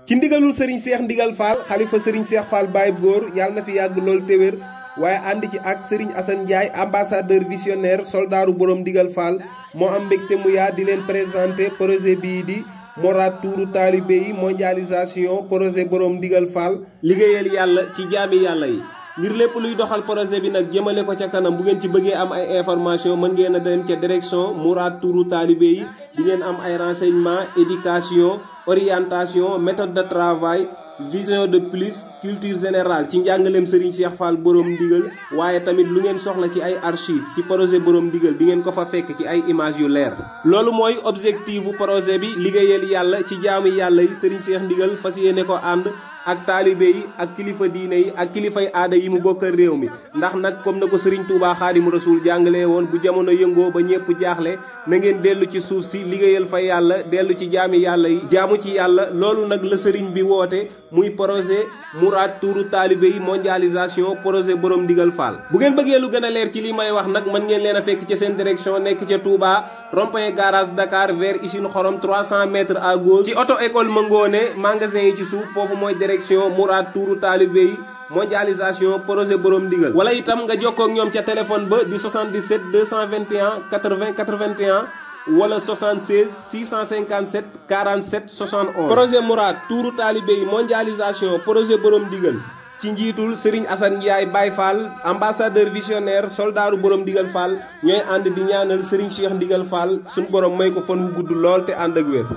ci ndigalul sëriñ Cheikh Ndigal Fall xalifa sëriñ Cheikh Fall Baye góor yàlla na fi yàgg lool te wér waaye ànd ci ak sëriñ Assane Ndiaye ambassadeur visionnaire soldaaru borom Ndigal Fall moo am mbégte mu yaa di leen présenté projet bii di Mourad tuuru taalibe yi mondialisation projet borom Ndigal Fall liggéeyal yàlla ci jaami yàlla yi. ngir lépp luy doxal projet bi nag jëmale ko ca kanam bu ngeen ci bëggee am ay information mën ngeen a dem ca direction Mourad tuuru taalibe yi di ngeen am ay renseignement éducation orientation méthode de travail vision de plus culture générale ci njàngaleem Serigne Cheikh Fall borom ndigal waaye tamit lu ngeen soxla ci ay archives ci projet borom ndigal di ngeen ko fa fekk ci ay images yu leer. loolu mooy objectif bu projet bi liggéeyal yàlla ci jaamu yàlla yi Serigne Cheikh Ndigal fas yéene ko ànd ak taalibe yi ak kilifa diine yi ak kilifay aada yi mu bokkal réew mi ndax nag comme na ko Serigne Touba Xaadimu Rasuul jàngalee woon bu jamono yëngoo ba ñëpp jaaxle na ngeen dellu ci suuf si liggéeyal fa yàlla dellu ci jaami yàlla yi jaamu ci yàlla loolu nag la Serigne bi woote muy projet Mourad tuuru taalibe yi mondialisation projet borom Ndigal Fall. bu ngeen bëggee lu gën a leer ci li may wax nag mën ngeen leen a fekk ca seen direction nekk ca Touba rond-point garage Dakar vers usine xorom 300 mètres à gauche ci auto école Mangone magasin yi ci suuf foofu mooy direction Mourad tuuru taalibe yi mondialisation projet borom ndigal wala itam nga jokkoo ak ñoom ca téléphone ba di 77 221 80 81 wala 76 657 47 71. projet Mourad tuuru taalibe yi mondialisation projet borom ndigal ci njiitul Serigne Assane Ndiaye Baye Fall ambassadeur visionnaire soldaaru borom Ndigal Fall ñooy ànd di ñaanal Serigne Cheikh Ndigal Fall suñu borom may ko fan wu gudd lool te ànd ak wér.